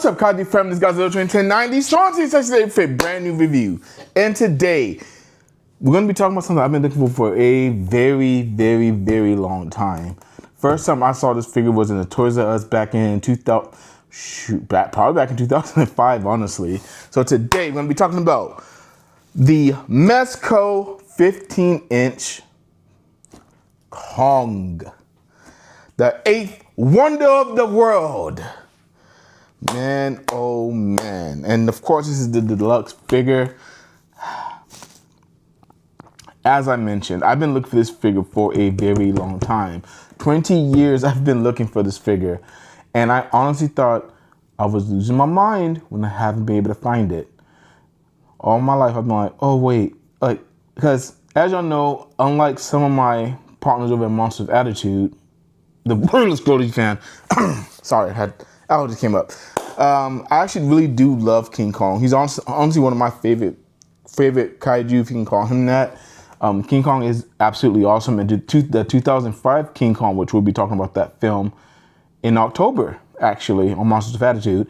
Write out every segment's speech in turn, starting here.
What's up, Kaji fam? This guy's 1090. Strong today for a brand new review. And today, we're going to be talking about something I've been looking for a very long time. First time I saw this figure was in the Toys R Us back in 2000. Probably back in 2005, honestly. So today, we're going to be talking about the Mezco 15-inch Kong. The 8th wonder of the world. Man, oh man. And of course, this is the deluxe figure. As I mentioned, I've been looking for this figure for a very long time. 20 years I've been looking for this figure. And I honestly thought I was losing my mind when I haven't been able to find it. All my life I've been like, oh wait. Because as y'all know, unlike some of my partners over at Monsters of Attitude, the wordless Goldie fan, sorry, allergy came up. I actually really do love King Kong. He's honestly one of my favorite kaiju, if you can call him that. King Kong is absolutely awesome. And the 2005 King Kong, which we'll be talking about that film in October, actually, on Monsters of Attitude.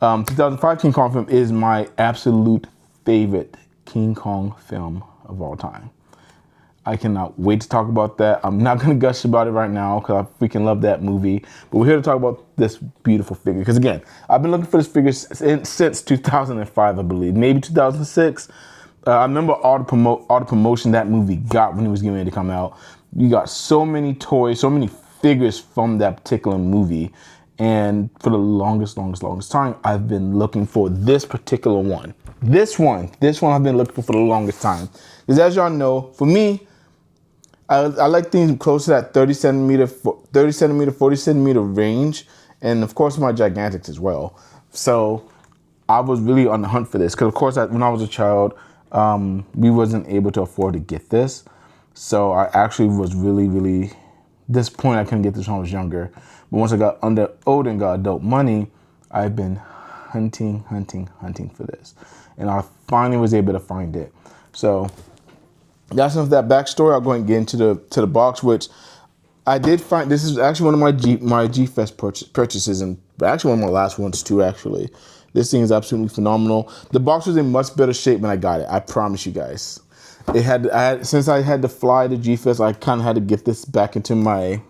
2005 King Kong film is my absolute favorite King Kong film of all time. I cannot wait to talk about that. I'm not going to gush about it right now because I freaking love that movie. But we're here to talk about this beautiful figure. Because again, I've been looking for this figure since 2005, I believe. Maybe 2006. I remember all the promotion that movie got when it was getting ready to come out. You got so many toys, so many figures from that particular movie. And for the longest time, I've been looking for this particular one. This one I've been looking for the longest time. Because as y'all know, for me, I like things close to that 30 centimeter, 40 centimeter range. And of course, my Gigantics as well. So I was really on the hunt for this. Because of course, when I was a child, we wasn't able to afford to get this. So I actually was really disappointed I couldn't get this when I was younger. But once I got older and got adult money, I've been hunting for this. And I finally was able to find it. So that's enough of that backstory. I'll go ahead and get into the box, which I did find. This is actually one of my G-Fest purchases, and actually one of my last ones too, actually. This thing is absolutely phenomenal. The box was in much better shape when I got it. I promise you guys. Since I had to fly to G-Fest, I kind of had to get this back into my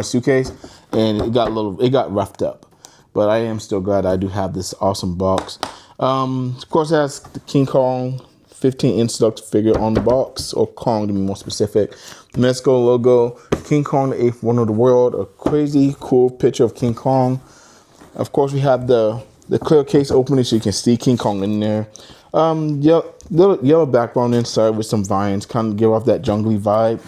suitcase, and it got roughed up. But I am still glad I do have this awesome box. Of course, it has the King Kong 15-inch deluxe figure on the box, or Kong to be more specific. Mezco logo, King Kong, the 8th wonder of the world, a crazy cool picture of King Kong. Of course, we have the clear case opening so you can see King Kong in there. Yellow background inside with some vines, kind of give off that jungly vibe.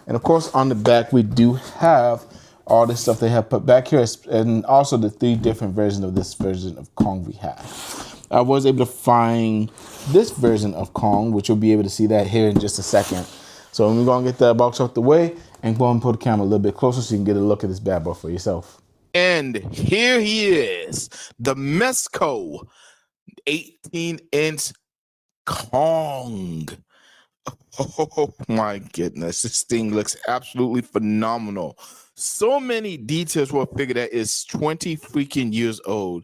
And of course, on the back, we do have all this stuff they have put back here, and also the 3 different versions of this version of Kong we have. I was able to find this version of Kong, which you'll be able to see that here in just a second. So we're going to get that box out the way and go and put the camera a little bit closer so you can get a look at this bad boy for yourself. And here he is, the Mezco 18-inch Kong. Oh my goodness, this thing looks absolutely phenomenal. So many details for a figure that is 20 freaking years old.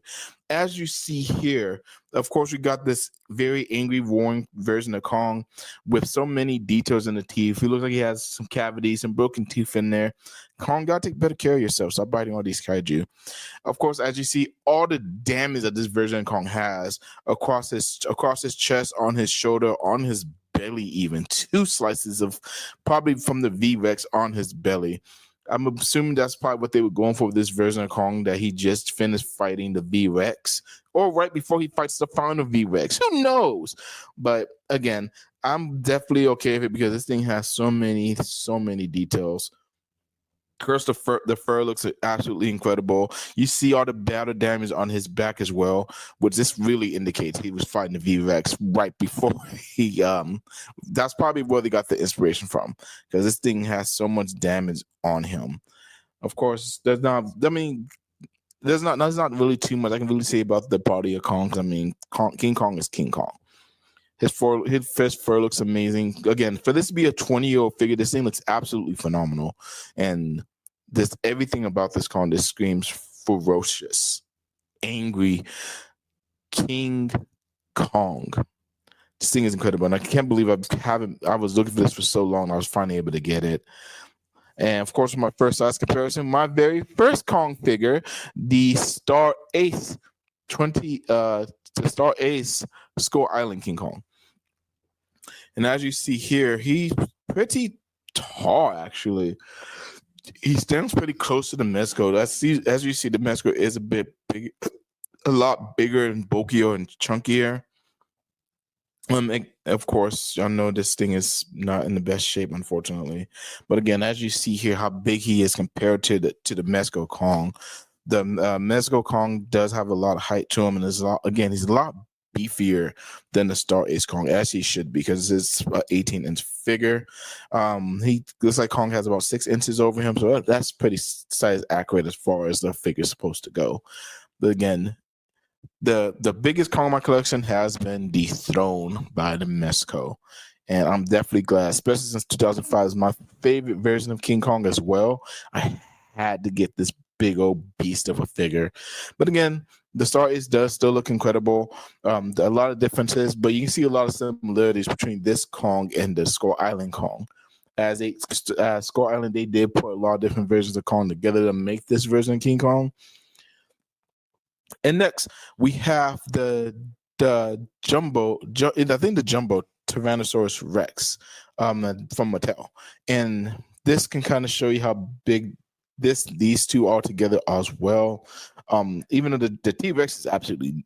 As you see here, of course, we got this very angry, roaring version of Kong with so many details in the teeth. He looks like he has some cavities, some broken teeth in there. Kong, gotta take better care of yourself. Stop biting all these kaiju. Of course, as you see, all the damage that this version of Kong has across his chest, on his shoulder, on his belly, even 2 slices of probably from the V-Rex on his belly. I'm assuming that's probably what they were going for with this version of Kong, that he just finished fighting the V-Rex, or right before he fights the final V-Rex. Who knows? But again, I'm definitely okay with it because this thing has so many details. Of course, the fur looks absolutely incredible. You see all the battle damage on his back as well, which this really indicates he was fighting the V-Rex right before he. That's probably where they got the inspiration from, because this thing has so much damage on him. Of course, there's not really too much I can really say about the body of Kong. I mean, King Kong is King Kong. His fur looks amazing. Again, for this to be a 20-year-old figure, this thing looks absolutely phenomenal. And everything about this Kong just screams ferocious. angry King Kong. This thing is incredible, and I can't believe I was looking for this for so long. I was finally able to get it. And of course, for my first size comparison, my very first Kong figure, the Star Ace 20 the Star Ace Skull Island King Kong. And as you see here, he's pretty tall actually. He stands pretty close to the Mezco. As you see, the Mezco is a bit big, a lot bigger and bulkier and chunkier. Of course, I know this thing is not in the best shape, unfortunately. But again, as you see here, how big he is compared to the Mezco Kong. The Mezco Kong does have a lot of height to him, and he's a lot beefier than the Star Ace Kong, as he should, because it's an 18-inch figure. He looks like Kong has about 6 inches over him, so that's pretty size accurate as far as the figure's supposed to go. But again, the biggest Kong in my collection has been dethroned by the Mezco. And I'm definitely glad, especially since 2005 is my favorite version of King Kong as well. I had to get this big old beast of a figure. But again, the Star Ace does still look incredible. A lot of differences, but you can see a lot of similarities between this Kong and the Skull Island Kong. As Skull Island, they did put a lot of different versions of Kong together to make this version of King Kong. And next, we have the jumbo Tyrannosaurus Rex from Mattel. And this can kind of show you how big these two are together as well. Even though the T-Rex is absolutely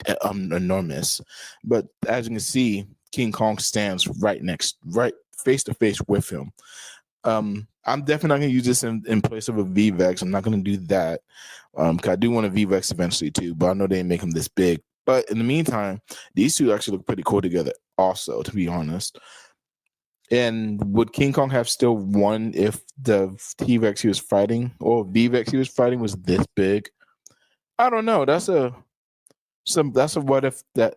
enormous, but as you can see, King Kong stands right face to face with him. I'm definitely not going to use this in place of a V-Rex. I'm not going to do that because I do want a V-Rex eventually too, but I know they didn't make them this big. But in the meantime, these two actually look pretty cool together also, to be honest. And would King Kong have still won if the T-Rex he was fighting or V-Rex he was fighting was this big? I don't know. That's a what if that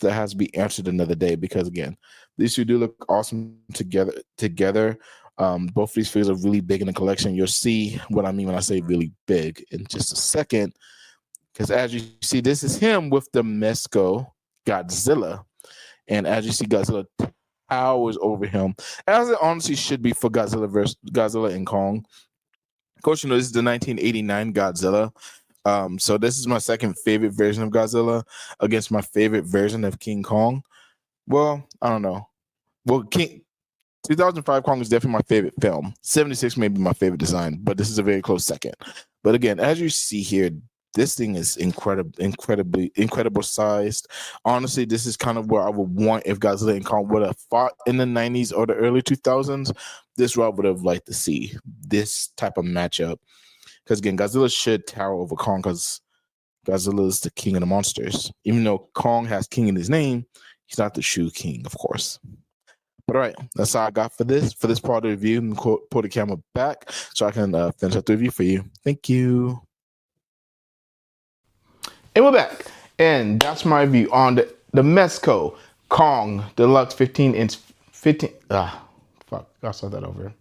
has to be answered another day, because again, these two do look awesome together. Both of these figures are really big in the collection. You'll see what I mean when I say really big in just a second. Because as you see, this is him with the Mezco Godzilla. And as you see, Godzilla towers over him, as it honestly should be for Godzilla and Kong. Of course, you know, this is the 1989 Godzilla. So this is my second favorite version of Godzilla against my favorite version of King Kong. Well, I don't know. Well, 2005 Kong is definitely my favorite film. 76 may be my favorite design, but this is a very close second. But again, as you see here, this thing is incredible sized. Honestly, this is kind of where I would want if Godzilla and Kong would have fought in the 90s or the early 2000s. This is where I would have liked to see this type of matchup. Because again, Godzilla should tower over Kong because Godzilla is the king of the monsters. Even though Kong has king in his name, he's not the shoe king, of course. But all right, that's all I got for this part of the review. And pull the camera back so I can finish up the review for you. Thank you. And we're back. And that's my review on the Mezco Kong Deluxe 15-inch. I'll start that over.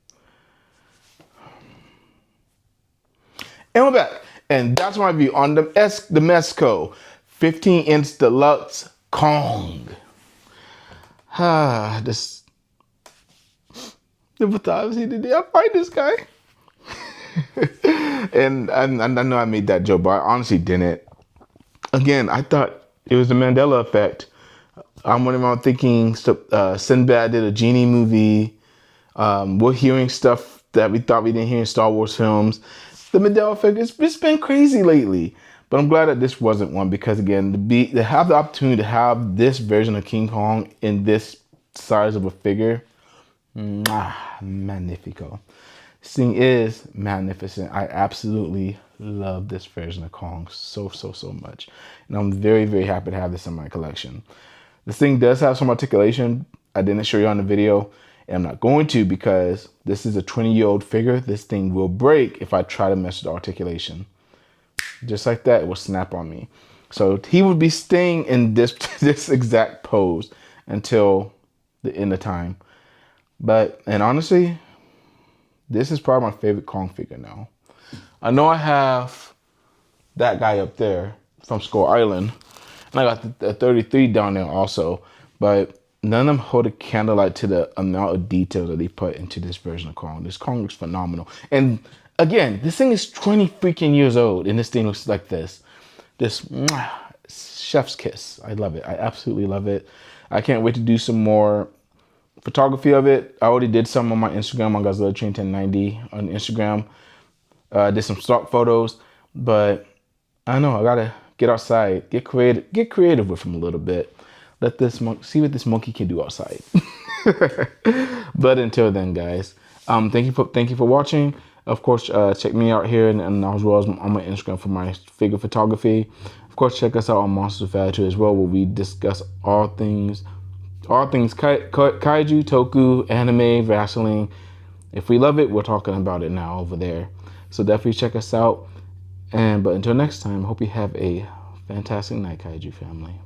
And we're back. And that's my review on the Mezco 15-inch Deluxe Kong. This. Never thought I was here today. I fight this guy. And I know I made that joke, but I honestly didn't. Again, I thought it was the Mandela effect. I'm thinking Sinbad did a genie movie. We're hearing stuff that we thought we didn't hear in Star Wars films. The Mandela effect, it's been crazy lately. But I'm glad that this wasn't one, because again, to have the opportunity to have this version of King Kong in this size of a figure, magnifico. This thing is magnificent. I absolutely love this version of Kong so much. And I'm very, very happy to have this in my collection. This thing does have some articulation. I didn't show you on the video, and I'm not going to, because this is a 20-year-old figure. This thing will break if I try to mess with the articulation. Just like that, it will snap on me. So he would be staying in this exact pose until the end of time. And honestly, this is probably my favorite Kong figure now. I know I have that guy up there from Skull Island. And I got the 33 down there also. But none of them hold a candlelight to the amount of detail that they put into this version of Kong. This Kong looks phenomenal. And again, this thing is 20 freaking years old, and this thing looks like this. This chef's kiss. I love it. I absolutely love it. I can't wait to do some more photography of it. I already did some on my Instagram on Godzilla Train 1090 on Instagram. Did some stock photos, but I don't know. I gotta get outside, get creative with him a little bit. Let this see what this monkey can do outside. But until then, guys, thank you for watching. Of course, check me out here and as well as on my Instagram for my figure photography. Of course, check us out on Monsters of Attitude as well, where we discuss all things kaiju, toku, anime, wrestling. If we love it, we're talking about it now over there. So definitely check us out. But until next time, I hope you have a fantastic night, kaiju family.